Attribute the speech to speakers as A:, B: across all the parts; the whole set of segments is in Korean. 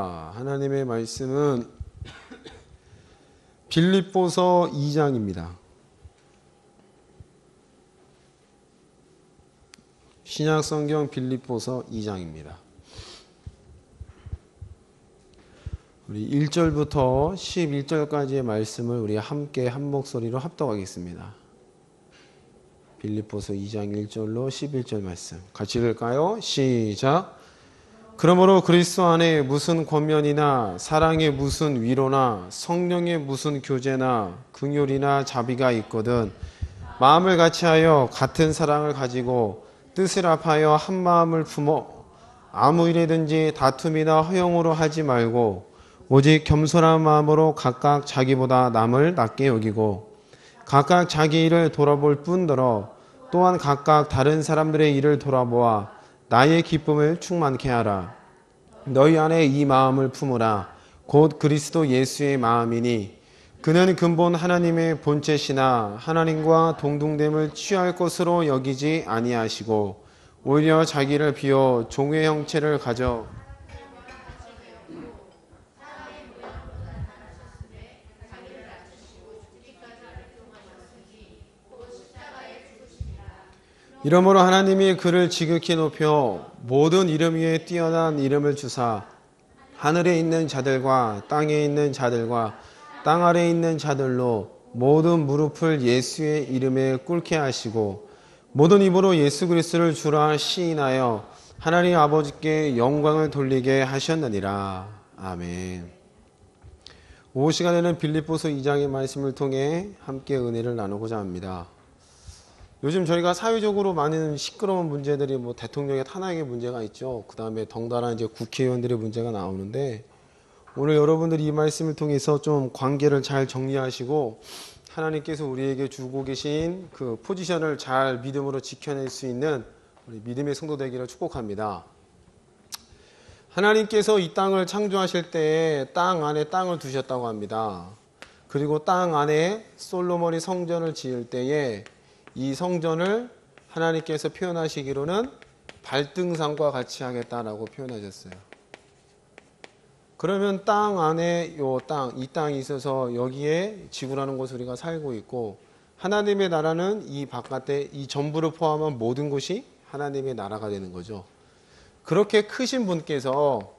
A: 하나님의 말씀은 빌립보서 2장입니다. 신약성경 빌립보서 2장입니다. 우리 1절부터 11절까지의 말씀을 우리 함께 한 목소리로 합독하겠습니다. 빌립보서 2장 1절로 11절 말씀 같이 읽을까요? 시작! 그러므로 그리스도 안에 무슨 권면이나 사랑의 무슨 위로나 성령의 무슨 교제나 긍휼이나 자비가 있거든 마음을 같이하여 같은 사랑을 가지고 뜻을 합하여 한 마음을 품어 아무 일이든지 다툼이나 허용으로 하지 말고 오직 겸손한 마음으로 각각 자기보다 남을 낮게 여기고 각각 자기 일을 돌아볼 뿐더러 또한 각각 다른 사람들의 일을 돌아보아 나의 기쁨을 충만케 하라. 너희 안에 이 마음을 품으라. 곧 그리스도 예수의 마음이니 그는 근본 하나님의 본체시나 하나님과 동등됨을 취할 것으로 여기지 아니하시고 오히려 자기를 비워 종의 형체를 가져 이러므로 하나님이 그를 지극히 높여 모든 이름 위에 뛰어난 이름을 주사 하늘에 있는 자들과 땅에 있는 자들과 땅 아래에 있는 자들로 모든 무릎을 예수의 이름에 꿇게 하시고 모든 입으로 예수 그리스도를 주라 시인하여 하나님 아버지께 영광을 돌리게 하셨느니라. 아멘. 오후 시간에는 빌립보서 2장의 말씀을 통해 함께 은혜를 나누고자 합니다. 요즘 저희가 사회적으로 많은 시끄러운 문제들이 대통령의 탄핵의 문제가 있죠. 그 다음에 덩달아 이제 국회의원들의 문제가 나오는데 오늘 여러분들이 이 말씀을 통해서 좀 관계를 잘 정리하시고 하나님께서 우리에게 주고 계신 그 포지션을 잘 믿음으로 지켜낼 수 있는 우리 믿음의 성도 되기를 축복합니다. 하나님께서 이 땅을 창조하실 때 땅 안에 땅을 두셨다고 합니다. 그리고 땅 안에 솔로몬이 성전을 지을 때에 이 성전을 하나님께서 표현하시기로는 발등상과 같이 하겠다라고 표현하셨어요. 그러면 땅 안에 이 땅이 있어서 여기에 지구라는 곳을 우리가 살고 있고 하나님의 나라는 이 바깥에 이 전부를 포함한 모든 것이 하나님의 나라가 되는 거죠. 그렇게 크신 분께서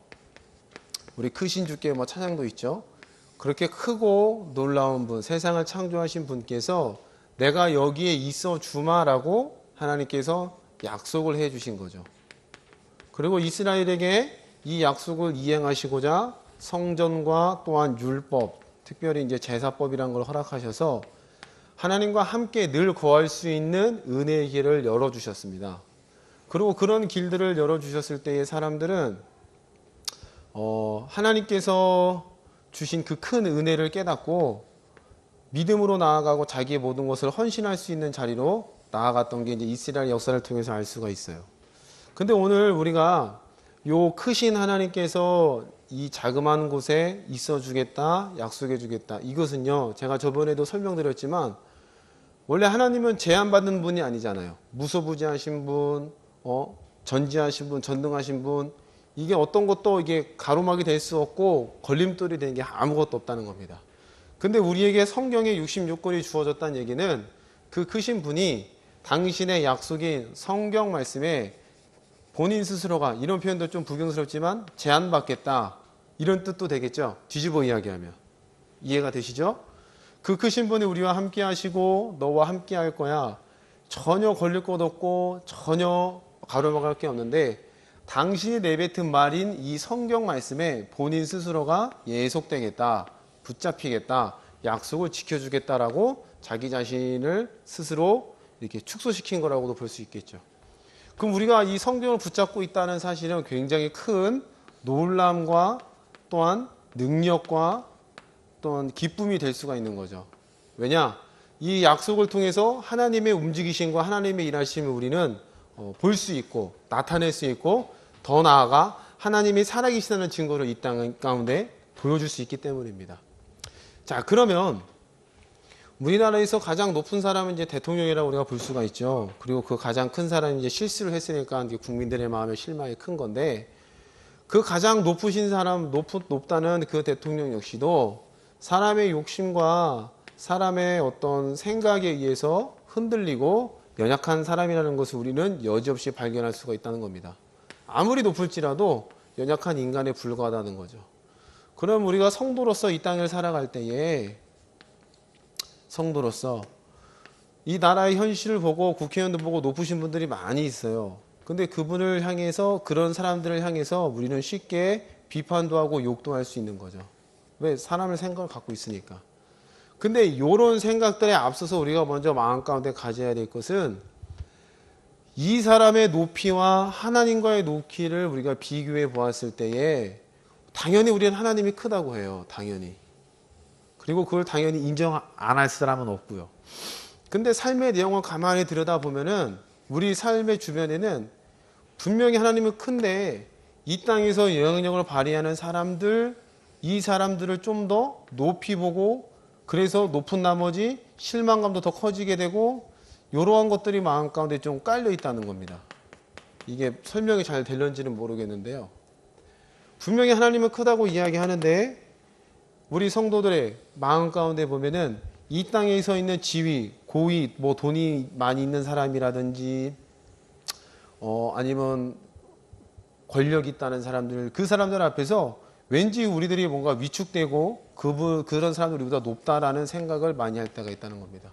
A: 우리 크신 주께 찬양도 있죠. 그렇게 크고 놀라운 분, 세상을 창조하신 분께서 내가 여기에 있어 주마라고 하나님께서 약속을 해 주신 거죠. 그리고 이스라엘에게 이 약속을 이행하시고자 성전과 또한 율법, 특별히 이제 제사법이라는 걸 허락하셔서 하나님과 함께 늘 거할 수 있는 은혜의 길을 열어주셨습니다. 그리고 그런 길들을 열어주셨을 때의 사람들은 하나님께서 주신 그 큰 은혜를 깨닫고 믿음으로 나아가고 자기의 모든 것을 헌신할 수 있는 자리로 나아갔던 게 이제 이스라엘 역사를 통해서 알 수가 있어요. 근데 오늘 우리가 요 크신 하나님께서 이 자그마한 곳에 있어 주겠다, 약속해 주겠다. 이것은요, 제가 저번에도 설명드렸지만 원래 하나님은 제한받는 분이 아니잖아요. 무소부지하신 분, 전지하신 분, 전능하신 분, 이게 어떤 것도 이게 가로막이 될 수 없고 걸림돌이 되는 게 아무것도 없다는 겁니다. 근데 우리에게 성경의 66권이 주어졌다는 얘기는 그 크신 분이 당신의 약속인 성경 말씀에 본인 스스로가, 이런 표현도 좀 불경스럽지만 제한받겠다, 이런 뜻도 되겠죠. 뒤집어 이야기하면. 이해가 되시죠? 그 크신 분이 우리와 함께 하시고 너와 함께 할 거야. 전혀 걸릴 것 없고 전혀 가로막을 게 없는데 당신이 내뱉은 말인 이 성경 말씀에 본인 스스로가 예속되겠다, 붙잡히겠다, 약속을 지켜주겠다라고 자기 자신을 스스로 이렇게 축소시킨 거라고도 볼 수 있겠죠. 그럼 우리가 이 성경을 붙잡고 있다는 사실은 굉장히 큰 놀람과 또한 능력과 또한 기쁨이 될 수가 있는 거죠. 왜냐? 이 약속을 통해서 하나님의 움직이심과 하나님의 일하심을 우리는 볼 수 있고 나타낼 수 있고 더 나아가 하나님이 살아계시다는 증거를 이 땅 가운데 보여줄 수 있기 때문입니다. 자, 그러면 우리나라에서 가장 높은 사람은 이제 대통령이라고 우리가 볼 수가 있죠. 그리고 그 가장 큰 사람이 이제 실수를 했으니까 국민들의 마음의 실망이 큰 건데, 그 가장 높으신 사람, 높다는 그 대통령 역시도 사람의 욕심과 사람의 어떤 생각에 의해서 흔들리고 연약한 사람이라는 것을 우리는 여지없이 발견할 수가 있다는 겁니다. 아무리 높을지라도 연약한 인간에 불과하다는 거죠. 그럼 우리가 성도로서 이 땅을 살아갈 때에 성도로서 이 나라의 현실을 보고 국회의원도 보고 높으신 분들이 많이 있어요. 근데 그분을 향해서 그런 사람들을 향해서 우리는 쉽게 비판도 하고 욕도 할 수 있는 거죠. 왜? 사람의 생각을 갖고 있으니까. 근데 이런 생각들에 앞서서 우리가 먼저 마음 가운데 가져야 될 것은 이 사람의 높이와 하나님과의 높이를 우리가 비교해 보았을 때에 당연히 우리는 하나님이 크다고 해요. 당연히. 그리고 그걸 당연히 인정 안 할 사람은 없고요. 근데 삶의 내용을 가만히 들여다보면은 우리 삶의 주변에는 분명히 하나님은 큰데 이 땅에서 영향력을 발휘하는 사람들, 이 사람들을 좀 더 높이 보고 그래서 높은 나머지 실망감도 더 커지게 되고 이러한 것들이 마음 가운데 좀 깔려 있다는 겁니다. 이게 설명이 잘 될런지는 모르겠는데요. 분명히 하나님은 크다고 이야기하는데 우리 성도들의 마음 가운데 보면은 이 땅에 서 있는 지위, 고위, 뭐 돈이 많이 있는 사람이라든지 아니면 권력이 있다는 사람들, 그 사람들 앞에서 왠지 우리들이 뭔가 위축되고 그런 사람들이 우리보다 높다라는 생각을 많이 할 때가 있다는 겁니다.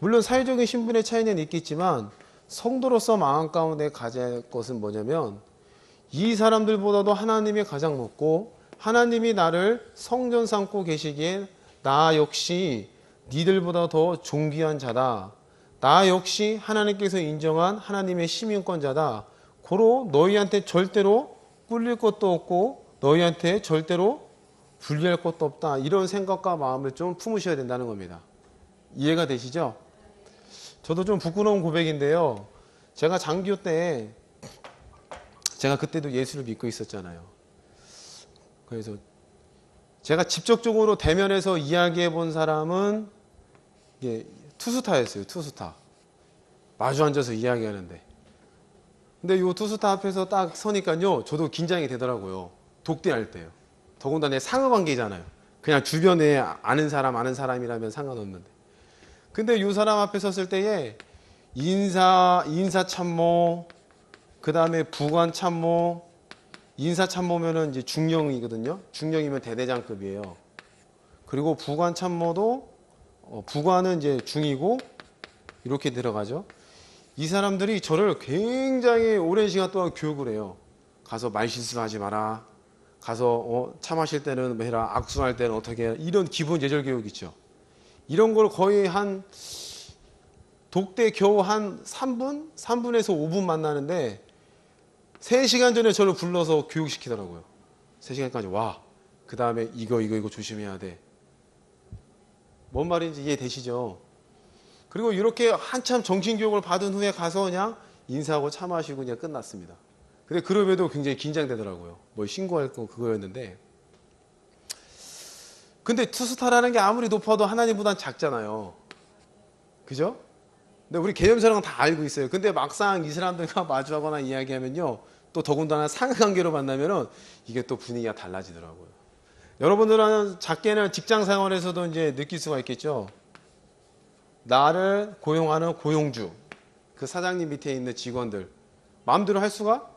A: 물론 사회적인 신분의 차이는 있겠지만 성도로서 마음 가운데 가져야 할 것은 뭐냐면 이 사람들보다도 하나님이 가장 높고 하나님이 나를 성전 삼고 계시기에 나 역시 니들보다 더 존귀한 자다. 나 역시 하나님께서 인정한 하나님의 시민권자다. 고로 너희한테 절대로 꿀릴 것도 없고 너희한테 절대로 불리할 것도 없다. 이런 생각과 마음을 좀 품으셔야 된다는 겁니다. 이해가 되시죠? 저도 좀 부끄러운 고백인데요. 제가 장교 때 제가 그때도 예수를 믿고 있었잖아요. 그래서 제가 직접적으로 대면해서 이야기해 본 사람은 투스타였어요. 투스타. 마주 앉아서 이야기하는데. 근데 이 투스타 앞에서 딱 서니까요. 저도 긴장이 되더라고요. 독대할 때요. 더군다나 상하관계잖아요. 그냥 주변에 아는 사람이라면 상관없는데. 근데 이 사람 앞에 섰을 때에 인사참모, 그 다음에 부관참모, 인사참모면은 이제 중령이거든요. 중령이면 대대장급이에요. 그리고 부관참모도 부관은 이제 중이고 이렇게 들어가죠. 이 사람들이 저를 굉장히 오랜 시간 동안 교육을 해요. 가서 말실수 하지 마라. 가서 차 마실 때는 뭐 해라. 악수할 때는 어떻게 해라. 이런 기본 예절 교육 있죠. 이런 걸 거의 한 독대 겨우 한 3분에서 5분 만나는데 3시간 전에 저를 불러서 교육시키더라고요. 3시간까지 와. 그 다음에 이거 조심해야 돼. 뭔 말인지 이해되시죠? 그리고 이렇게 한참 정신교육을 받은 후에 가서 그냥 인사하고 차 마시고 그냥 끝났습니다. 근데 그럼에도 굉장히 긴장되더라고요. 뭐 신고할 거 그거였는데. 근데 투스타라는 게 아무리 높아도 하나님보단 작잖아요. 그죠? 근데 우리 개념사랑은 다 알고 있어요. 근데 막상 이 사람들과 마주하거나 이야기하면요. 또 더군다나 상관계로 만나면은 이게 또 분위기가 달라지더라고요. 여러분들은 작게는 직장 생활에서도 이제 느낄 수가 있겠죠. 나를 고용하는 고용주, 그 사장님 밑에 있는 직원들, 마음대로 할 수가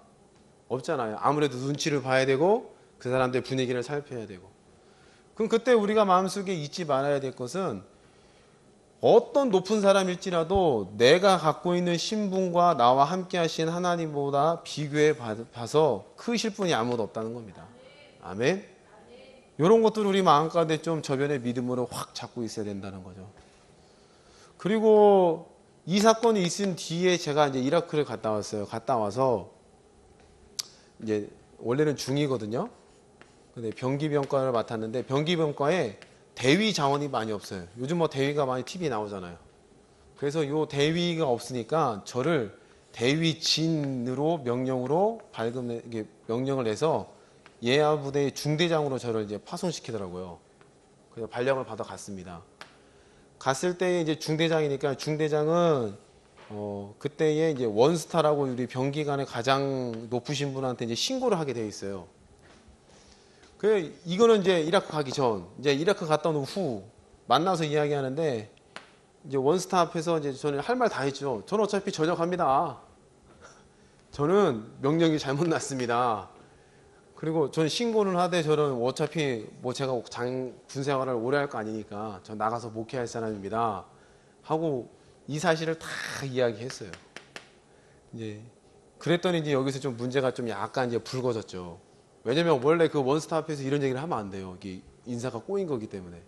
A: 없잖아요. 아무래도 눈치를 봐야 되고 그 사람들 분위기를 살펴야 되고. 그럼 그때 우리가 마음속에 잊지 말아야 될 것은 어떤 높은 사람일지라도 내가 갖고 있는 신분과 나와 함께 하신 하나님보다 비교해 봐서 크실 분이 아무도 없다는 겁니다. 아멘. 이런 것들을 우리 마음 가운데 좀 저변의 믿음으로 확 잡고 있어야 된다는 거죠. 그리고 이 사건이 있은 뒤에 제가 이제 이라크를 갔다 왔어요. 갔다 와서 이제 원래는 중이거든요. 근데 병기병과를 맡았는데 병기병과에 대위 자원이 많이 없어요. 요즘 뭐 대위가 많이 TV에 나오잖아요. 그래서 요 대위가 없으니까 저를 대위진으로 명령으로 명령을 내서 예하부대 중대장으로 저를 이제 파송시키더라고요. 그래서 발령을 받아 갔습니다. 갔을 때 이제 중대장이니까 중대장은 그때에 이제 원스타라고 우리 병기관의 가장 높으신 분한테 이제 신고를 하게 돼 있어요. 이거는 이제 이라크 가기 전, 이제 이라크 갔다 온 후 만나서 이야기하는데 이제 원스타 앞에서 이제 저는 할 말 다 했죠. 저는 어차피 전역합니다. 저는 명령이 잘못 났습니다. 그리고 저는 신고는 하되 저는 어차피 뭐 제가 군 생활을 오래 할 거 아니니까 저 나가서 목회할 사람입니다. 하고 이 사실을 다 이야기했어요. 이제 그랬더니 이제 여기서 좀 문제가 좀 약간 이제 불거졌죠. 왜냐면 원래 그 원스타 앞에서 이런 얘기를 하면 안 돼요. 이게 인사가 꼬인 거기 때문에.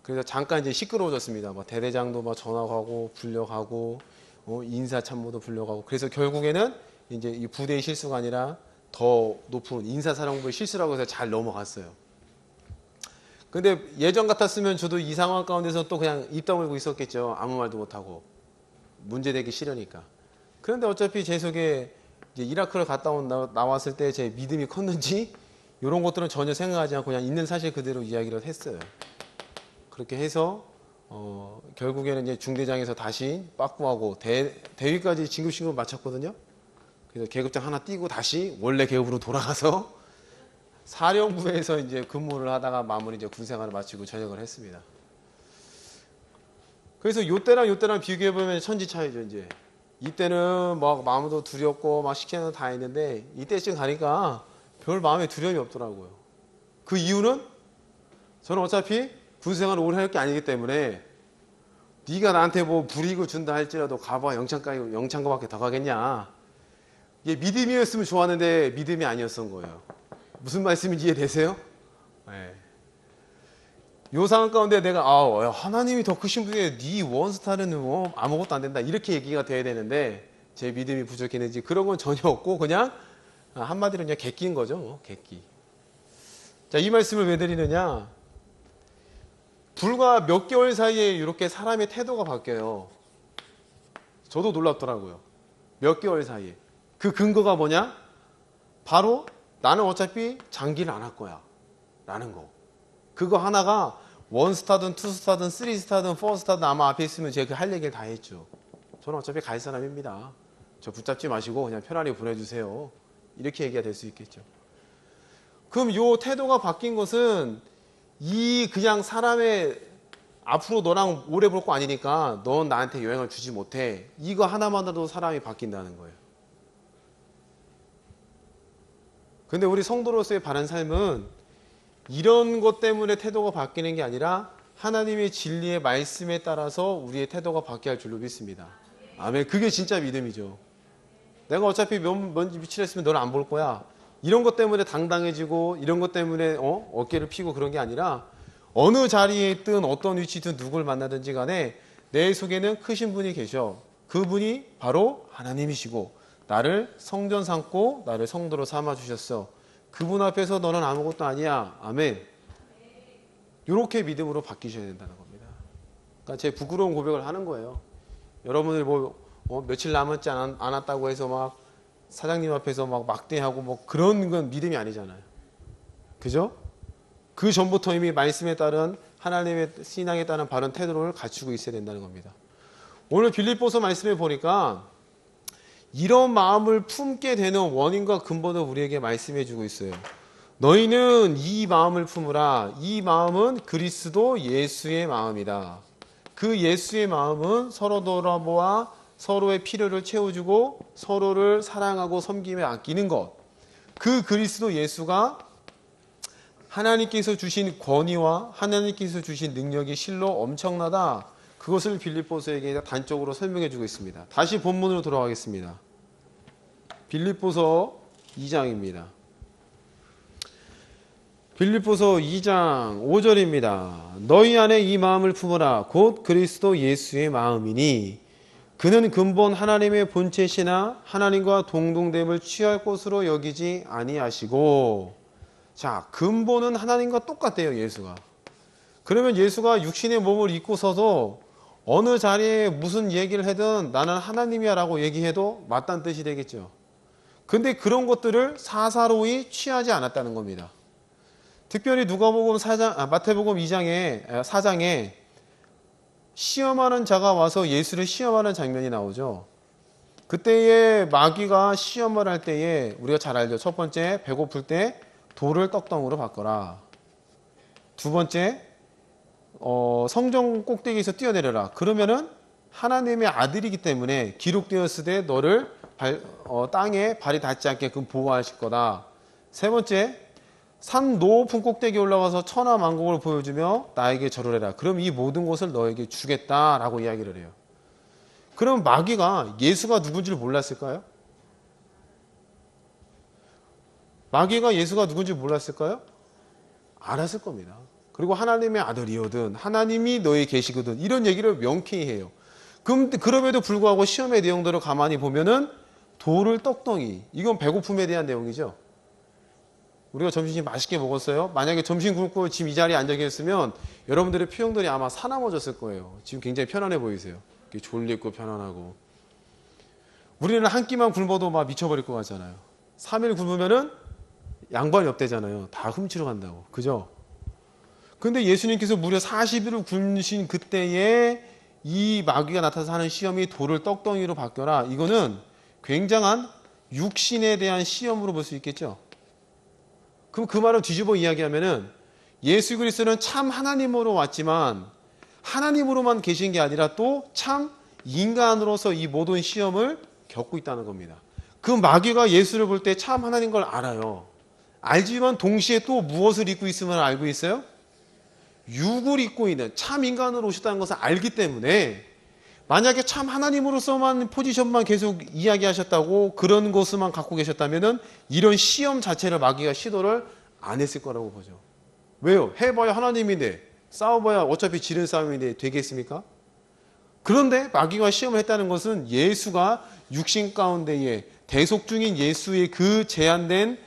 A: 그래서 잠깐 이제 시끄러워졌습니다. 막 대대장도 막 전화가고 불려가고 인사참모도 불려가고. 그래서 결국에는 이제 이 부대의 실수가 아니라 더 높은 인사사령부의 실수라고 해서 잘 넘어갔어요. 근데 예전 같았으면 저도 이 상황 가운데서 또 그냥 입 다물고 있었겠죠. 아무 말도 못하고. 문제되기 싫으니까. 그런데 어차피 제 속에 이제 이라크를 갔다 나왔을 때 제 믿음이 컸는지 이런 것들은 전혀 생각하지 않고 그냥 있는 사실 그대로 이야기를 했어요. 그렇게 해서 결국에는 이제 중대장에서 다시 빠꾸하고 대위까지 진급신고를 마쳤거든요. 그래서 계급장 하나 띄고 다시 원래 계급으로 돌아가서 사령부에서 이제 근무를 하다가 마무리 이제 군생활을 마치고 전역을 했습니다. 그래서 요때랑 비교해 보면 천지 차이죠. 이제 이때는 막 마음도 두렵고 막 시키는 거 다 했는데 이때쯤 가니까 별 마음에 두려움이 없더라고요. 그 이유는 저는 어차피 군생활을 오래 할 게 아니기 때문에 네가 나한테 뭐 불이익을 준다 할지라도 가봐 영창고밖에 더 가겠냐. 이게 믿음이었으면 좋았는데 믿음이 아니었던 거예요. 무슨 말씀인지 이해되세요? 네. 요 상황 가운데 내가 하나님이 더 크신 분이에요. 네 원스타는 뭐 아무것도 안 된다 이렇게 얘기가 돼야 되는데 제 믿음이 부족했는지 그런 건 전혀 없고 그냥 한마디로 그냥 객기인 거죠. 객기. 자, 이 말씀을 왜 드리느냐? 불과 몇 개월 사이에 이렇게 사람의 태도가 바뀌어요. 저도 놀랍더라고요. 몇 개월 사이에. 그 근거가 뭐냐? 바로 나는 어차피 장기를 안 할 거야 라는 거. 그거 하나가 원스타든 투스타든 쓰리스타든 포스타든 아마 앞에 있으면 제가 그 할 얘기를 다 했죠. 저는 어차피 갈 사람입니다. 저 붙잡지 마시고 그냥 편안히 보내주세요. 이렇게 얘기가 될 수 있겠죠. 그럼 요 태도가 바뀐 것은 이 그냥 사람의 앞으로 너랑 오래 볼 거 아니니까 넌 나한테 영향을 주지 못해. 이거 하나만으로도 사람이 바뀐다는 거예요. 근데 우리 성도로서의 바른 삶은 이런 것 때문에 태도가 바뀌는 게 아니라 하나님의 진리의 말씀에 따라서 우리의 태도가 바뀌어야 할 줄로 믿습니다. 아멘. 그게 진짜 믿음이죠. 내가 어차피 먼지 빛을 했으면 너를 안 볼 거야. 이런 것 때문에 당당해지고 이런 것 때문에 어깨를 피고 그런 게 아니라 어느 자리에 있든 어떤 위치든 누굴 만나든지 간에 내 속에는 크신 분이 계셔. 그분이 바로 하나님이시고 나를 성전 삼고 나를 성도로 삼아 주셨어. 그분 앞에서 너는 아무것도 아니야. 아멘. 이렇게 믿음으로 바뀌셔야 된다는 겁니다. 그러니까 제 부끄러운 고백을 하는 거예요. 여러분들 며칠 남았지 않았다고 해서 막 사장님 앞에서 막 막대하고 뭐 그런 건 믿음이 아니잖아요. 그죠? 그 전부터 이미 말씀에 따른 하나님의 신앙에 따른 바른 태도를 갖추고 있어야 된다는 겁니다. 오늘 빌립보서 말씀에 보니까 이런 마음을 품게 되는 원인과 근본을 우리에게 말씀해 주고 있어요. 너희는 이 마음을 품으라. 이 마음은 그리스도 예수의 마음이다. 그 예수의 마음은 서로 돌아보아 서로의 필요를 채워주고 서로를 사랑하고 섬김에 아끼는 것. 그 그리스도 예수가 하나님께서 주신 권위와 하나님께서 주신 능력이 실로 엄청나다. 그것을 빌립보서에게 단적으로 설명해 주고 있습니다. 다시 본문으로 돌아가겠습니다. 빌립보서 2장입니다. 빌립보서 2장 5절입니다. 너희 안에 이 마음을 품으라. 곧 그리스도 예수의 마음이니 그는 근본 하나님의 본체시나 하나님과 동등됨을 취할 것으로 여기지 아니하시고. 자, 근본은 하나님과 똑같대요. 예수가. 그러면 예수가 육신의 몸을 입고 서서 어느 자리에 무슨 얘기를 하든 나는 하나님이야 라고 얘기해도 맞다는 뜻이 되겠죠. 근데 그런 것들을 사사로이 취하지 않았다는 겁니다. 특별히 누가복음 마태복음 4장에 시험하는 자가 와서 예수를 시험하는 장면이 나오죠. 그때에 마귀가 시험을 할 때에 우리가 잘 알죠. 첫 번째, 배고플 때 돌을 떡덩이로 바꿔라. 두 번째, 성전 꼭대기에서 뛰어내려라. 그러면은 하나님의 아들이기 때문에 기록되었을 때 너를 땅에 발이 닿지 않게끔 보호하실 거다. 세 번째, 산 높은 꼭대기에 올라가서 천하 만국을 보여주며 나에게 절을 해라. 그럼 이 모든 것을 너에게 주겠다라고 이야기를 해요. 그럼 마귀가 예수가 누군지를 몰랐을까요? 마귀가 예수가 누군지 몰랐을까요? 알았을 겁니다. 그리고 하나님의 아들이거든, 하나님이 너에 계시거든, 이런 얘기를 명쾌히 해요. 그럼에도 불구하고 시험의 내용들을 가만히 보면은 돌을 떡덩이, 이건 배고픔에 대한 내용이죠. 우리가 점심 맛있게 먹었어요. 만약에 점심 굶고 지금 이 자리에 앉아 계셨으면 여러분들의 표정들이 아마 사나워졌을 거예요. 지금 굉장히 편안해 보이세요. 졸리고 편안하고. 우리는 한 끼만 굶어도 막 미쳐버릴 것 같잖아요. 3일 굶으면은 양반이 없대잖아요. 다 훔치러 간다고. 그죠? 근데 예수님께서 무려 40일을 굶으신 그때에 이 마귀가 나타나서 하는 시험이 돌을 떡덩이로 바뀌어라. 이거는 굉장한 육신에 대한 시험으로 볼 수 있겠죠. 그럼 그 말을 뒤집어 이야기하면은 예수 그리스도는 참 하나님으로 왔지만 하나님으로만 계신 게 아니라 또 참 인간으로서 이 모든 시험을 겪고 있다는 겁니다. 그 마귀가 예수를 볼 때 참 하나님 걸 알아요. 알지만 동시에 또 무엇을 입고 있으면 알고 있어요? 육을 입고 있는 참 인간으로 오셨다는 것을 알기 때문에 만약에 참 하나님으로서만 포지션만 계속 이야기하셨다고 그런 것만 갖고 계셨다면 이런 시험 자체를 마귀가 시도를 안 했을 거라고 보죠. 왜요? 해봐야 하나님인데 싸워봐야 어차피 지는 싸움인데 되겠습니까? 그런데 마귀가 시험을 했다는 것은 예수가 육신 가운데에 대속 중인 예수의 그 제한된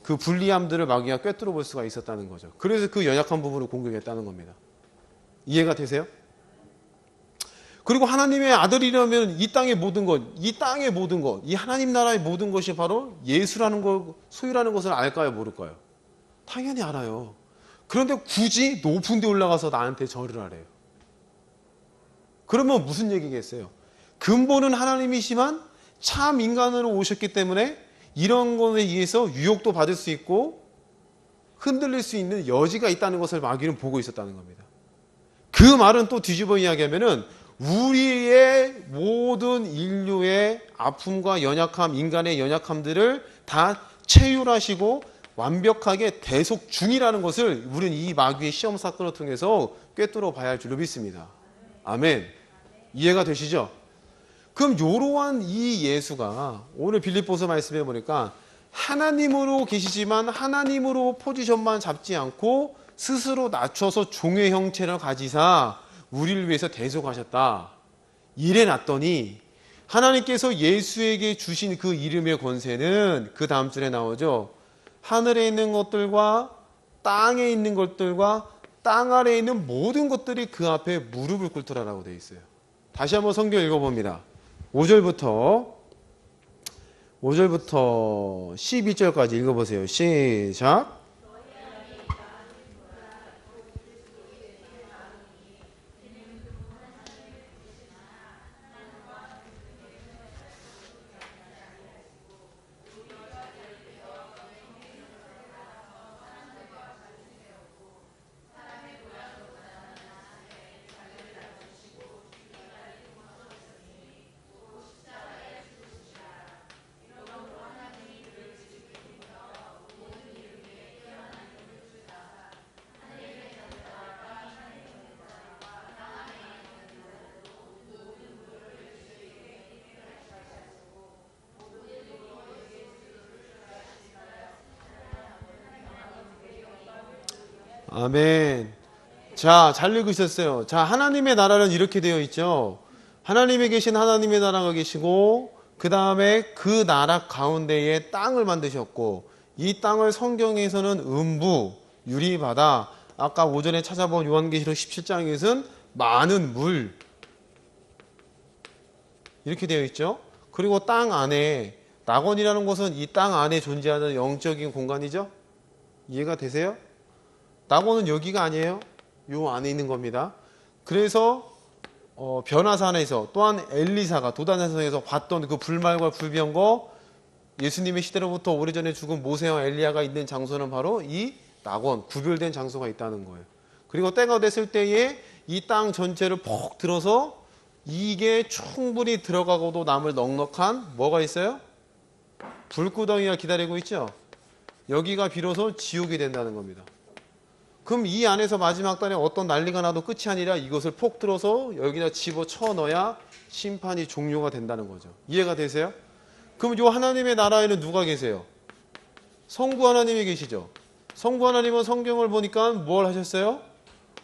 A: 그 불리함들을 마귀가 꿰뚫어 볼 수가 있었다는 거죠. 그래서 그 연약한 부분을 공격했다는 겁니다. 이해가 되세요? 그리고 하나님의 아들이라면 이 땅의 모든 것, 이 하나님 나라의 모든 것이 바로 예수라는 것, 소유라는 것을 알까요, 모를까요? 당연히 알아요. 그런데 굳이 높은 데 올라가서 나한테 절을 하래요. 그러면 무슨 얘기겠어요? 근본은 하나님이시만 참 인간으로 오셨기 때문에 이런 것에 의해서 유혹도 받을 수 있고 흔들릴 수 있는 여지가 있다는 것을 마귀는 보고 있었다는 겁니다. 그 말은 또 뒤집어 이야기하면은 우리의 모든 인류의 아픔과 연약함, 인간의 연약함들을 다 체휼하시고 완벽하게 대속 중이라는 것을 우리는 이 마귀의 시험 사건을 통해서 꿰뚫어 봐야 할 줄로 믿습니다. 아멘. 이해가 되시죠? 그럼 이러한 이 예수가 오늘 빌립보서 말씀해 보니까 하나님으로 계시지만 하나님으로 포지션만 잡지 않고 스스로 낮춰서 종의 형체를 가지사 우리를 위해서 대속하셨다. 이래 놨더니 하나님께서 예수에게 주신 그 이름의 권세는 그 다음 절에 나오죠. 하늘에 있는 것들과 땅에 있는 것들과 땅 아래에 있는 모든 것들이 그 앞에 무릎을 꿇더라라고 되어 있어요. 다시 한번 성경 읽어봅니다. 5절부터 12절까지 읽어보세요. 시작. 아멘. 자, 잘 읽으셨어요. 자, 하나님의 나라는 이렇게 되어 있죠. 하나님에 계신 하나님의 나라가 계시고 그 다음에 그 나라 가운데에 땅을 만드셨고 이 땅을 성경에서는 음부, 유리바다, 아까 오전에 찾아본 요한계시록 17장에서는 많은 물 이렇게 되어 있죠. 그리고 땅 안에 낙원이라는 것은 이 땅 안에 존재하는 영적인 공간이죠. 이해가 되세요? 낙원은 여기가 아니에요. 요 안에 있는 겁니다. 그래서 변화산에서 또한 엘리사가 도단산에서 봤던 그 불말과 불병거 예수님의 시대로부터 오래전에 죽은 모세와 엘리야가 있는 장소는 바로 이 낙원, 구별된 장소가 있다는 거예요. 그리고 때가 됐을 때에 이 땅 전체를 폭 들어서 이게 충분히 들어가고도 남을 넉넉한 뭐가 있어요? 불구덩이가 기다리고 있죠. 여기가 비로소 지옥이 된다는 겁니다. 그럼 이 안에서 마지막 달에 어떤 난리가 나도 끝이 아니라 이것을 폭 들어서 여기다 집어쳐 넣어야 심판이 종료가 된다는 거죠. 이해가 되세요? 그럼 이 하나님의 나라에는 누가 계세요? 성부 하나님이 계시죠. 성부 하나님은 성경을 보니까 뭘 하셨어요?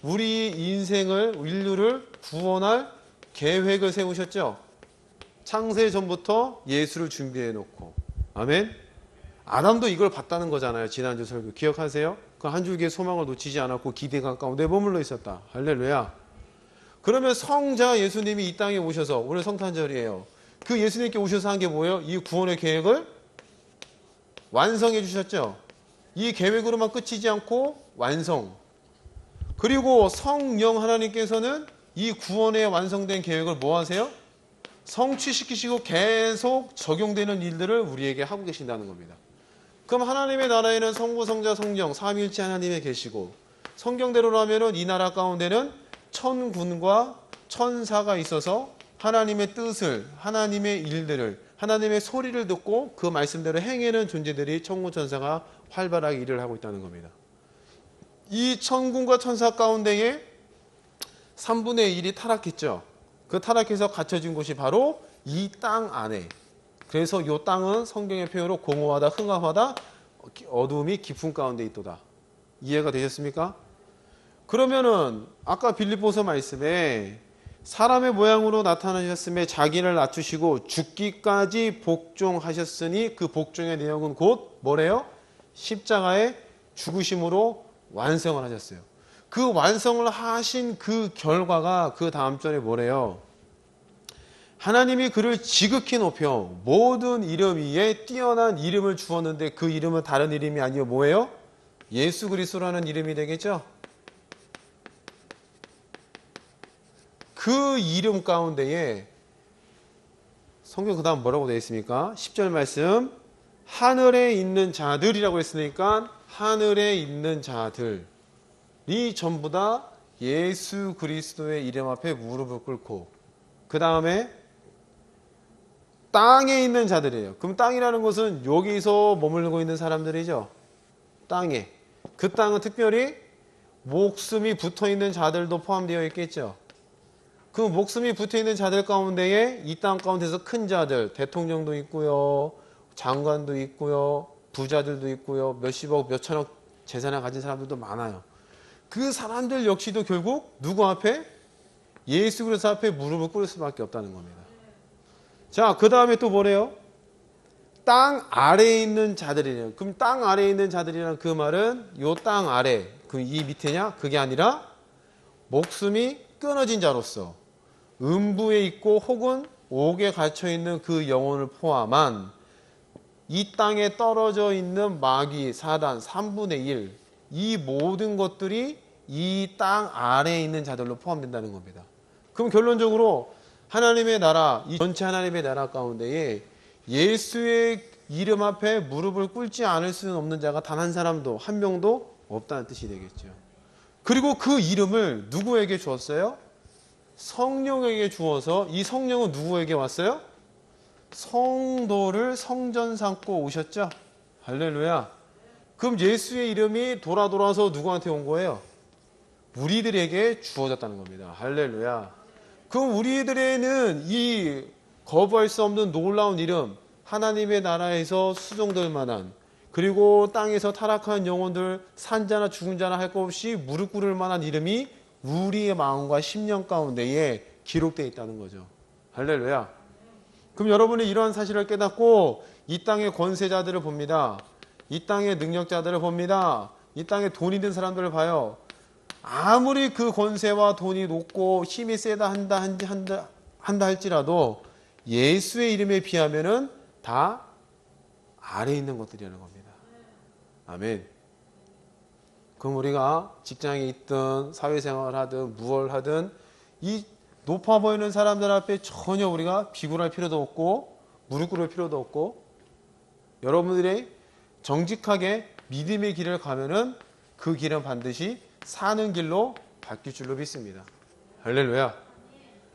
A: 우리 인생을, 인류를 구원할 계획을 세우셨죠. 창세 전부터 예수를 준비해 놓고. 아멘. 아담도 이걸 봤다는 거잖아요. 지난주 설교 기억하세요? 그 한 줄기의 소망을 놓치지 않았고 기대가 가운데 머물러 있었다. 할렐루야. 그러면 성자 예수님이 이 땅에 오셔서, 오늘 성탄절이에요. 그 예수님께 오셔서 한 게 뭐예요? 이 구원의 계획을 완성해 주셨죠. 이 계획으로만 끝이지 않고 완성. 그리고 성령 하나님께서는 이 구원의 완성된 계획을 뭐 하세요? 성취시키시고 계속 적용되는 일들을 우리에게 하고 계신다는 겁니다. 그럼 하나님의 나라에는 성부, 성자, 성령, 삼위일체 하나님이 계시고, 성경대로라면은 이 나라 가운데는 천군과 천사가 있어서 하나님의 뜻을, 하나님의 일들을, 하나님의 소리를 듣고 그 말씀대로 행하는 존재들이 천군 천사가 활발하게 일을 하고 있다는 겁니다. 이 천군과 천사 가운데에 3분의 1이 타락했죠. 그 타락해서 갇혀진 곳이 바로 이 땅 안에. 그래서 이 땅은 성경의 표현으로 공허하다, 흑암하다, 어둠이 깊은 가운데 있도다. 이해가 되셨습니까? 그러면은 아까 빌립보서 말씀에 사람의 모양으로 나타나셨음에 자기를 낮추시고 죽기까지 복종하셨으니 그 복종의 내용은 곧 뭐래요? 십자가의 죽으심으로 완성을 하셨어요. 그 완성을 하신 그 결과가 그 다음 절에 뭐래요? 하나님이 그를 지극히 높여 모든 이름 위에 뛰어난 이름을 주었는데 그 이름은 다른 이름이 아니요 뭐예요? 예수 그리스도라는 이름이 되겠죠? 그 이름 가운데에 성경 그 다음 뭐라고 되어 있습니까? 10절 말씀, 하늘에 있는 자들이라고 했으니까 하늘에 있는 자들이 전부 다 예수 그리스도의 이름 앞에 무릎을 꿇고, 그 다음에 땅에 있는 자들이에요. 그럼 땅이라는 것은 여기서 머물고 있는 사람들이죠. 땅에. 그 땅은 특별히 목숨이 붙어있는 자들도 포함되어 있겠죠. 그 목숨이 붙어있는 자들 가운데에 이 땅 가운데서 큰 자들, 대통령도 있고요, 장관도 있고요, 부자들도 있고요, 몇십억, 몇천억 재산을 가진 사람들도 많아요. 그 사람들 역시도 결국 누구 앞에? 예수 그리스도 앞에 무릎을 꿇을 수밖에 없다는 겁니다. 자, 그 다음에 또 뭐래요? 땅 아래에 있는 자들이래요. 그럼 땅 아래에 있는 자들이란 그 말은 요 땅 아래, 그 이 밑에냐? 그게 아니라 목숨이 끊어진 자로서 음부에 있고 혹은 옥에 갇혀 있는 그 영혼을 포함한 이 땅에 떨어져 있는 마귀, 사단, 3분의 1, 이 모든 것들이 이 땅 아래에 있는 자들로 포함된다는 겁니다. 그럼 결론적으로 하나님의 나라, 이 전체 하나님의 나라 가운데에 예수의 이름 앞에 무릎을 꿇지 않을 수는 없는 자가 단 한 사람도, 한 명도 없다는 뜻이 되겠죠. 그리고 그 이름을 누구에게 주었어요? 성령에게 주어서, 이 성령은 누구에게 왔어요? 성도를 성전 삼고 오셨죠. 할렐루야. 그럼 예수의 이름이 돌아서 누구한테 온 거예요? 우리들에게 주어졌다는 겁니다. 할렐루야. 그럼 우리들에는 이 거부할 수 없는 놀라운 이름, 하나님의 나라에서 수종될 만한, 그리고 땅에서 타락한 영혼들, 산자나 죽은 자나 할 것 없이 무릎 꿇을 만한 이름이 우리의 마음과 심령 가운데에 기록되어 있다는 거죠. 할렐루야. 그럼 여러분이 이러한 사실을 깨닫고 이 땅의 권세자들을 봅니다. 이 땅의 능력자들을 봅니다. 이 땅에 돈 있는 사람들을 봐요. 아무리 그 권세와 돈이 높고 힘이 세다 한다 할지라도 예수의 이름에 비하면은 다 아래에 있는 것들이라는 겁니다. 아멘. 그럼 우리가 직장에 있든 사회생활을 하든 무엇을 하든 이 높아 보이는 사람들 앞에 전혀 우리가 비굴할 필요도 없고 무릎 꿇을 필요도 없고 여러분들이 정직하게 믿음의 길을 가면은 그 길은 반드시 사는 길로 바뀔 줄로 믿습니다. 할렐루야.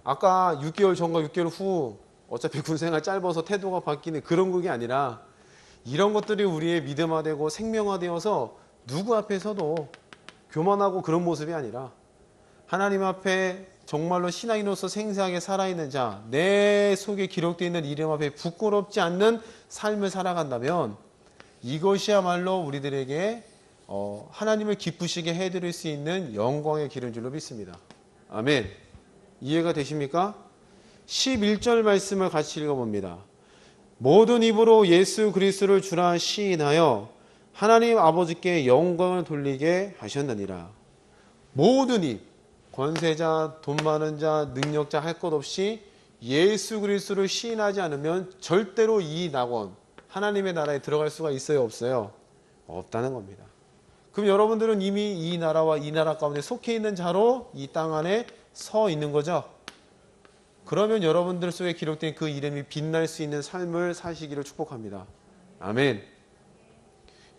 A: 아까 6개월 전과 6개월 후 어차피 군생활 짧아서 태도가 바뀌는 그런 것이 아니라 이런 것들이 우리의 믿음화되고 생명화되어서 누구 앞에서도 교만하고 그런 모습이 아니라 하나님 앞에 정말로 신앙인으로서 생생하게 살아있는 자, 내 속에 기록되어 있는 이름 앞에 부끄럽지 않는 삶을 살아간다면 이것이야말로 우리들에게 하나님을 기쁘시게 해드릴 수 있는 영광의 길인 줄로 믿습니다. 아멘. 이해가 되십니까? 11절 말씀을 같이 읽어봅니다. 모든 입으로 예수 그리스도를 주라 시인하여 하나님 아버지께 영광을 돌리게 하셨느니라. 모든 입, 권세자, 돈 많은 자, 능력자 할 것 없이 예수 그리스도를 시인하지 않으면 절대로 이 낙원, 하나님의 나라에 들어갈 수가 있어요, 없어요? 없다는 겁니다. 그럼 여러분들은 이미 이 나라와 이 나라 가운데 속해 있는 자로 이 땅 안에 서 있는 거죠. 그러면 여러분들 속에 기록된 그 이름이 빛날 수 있는 삶을 사시기를 축복합니다. 아멘.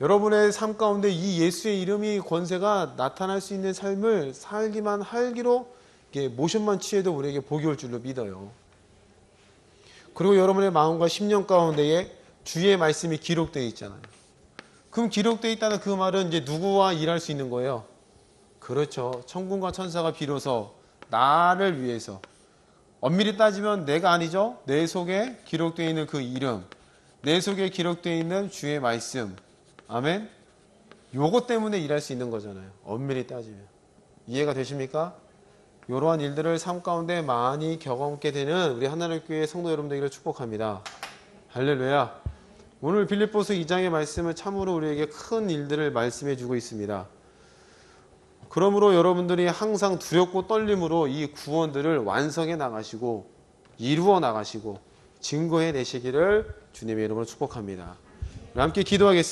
A: 여러분의 삶 가운데 이 예수의 이름이 권세가 나타날 수 있는 삶을 살기만 하기로 모션만 취해도 우리에게 복이 올 줄로 믿어요. 그리고 여러분의 마음과 심령 가운데에 주의 말씀이 기록되어 있잖아요. 그럼 기록되어 있다는 그 말은 이제 누구와 일할 수 있는 거예요? 그렇죠. 천군과 천사가 비로소 나를 위해서, 엄밀히 따지면 내가 아니죠. 내 속에 기록되어 있는 그 이름, 내 속에 기록되어 있는 주의 말씀, 아멘. 요것 때문에 일할 수 있는 거잖아요. 엄밀히 따지면. 이해가 되십니까? 이러한 일들을 삶 가운데 많이 경험하게 되는 우리 하나님 교회 성도 여러분 되기를 축복합니다. 할렐루야. 오늘 빌립보서 2장의 말씀은 참으로 우리에게 큰 일들을 말씀해 주고 있습니다. 그러므로 여러분들이 항상 두렵고 떨림으로 이 구원들을 완성해 나가시고 이루어 나가시고 증거해 내시기를 주님의 이름으로 축복합니다. 함께 기도하겠습니다.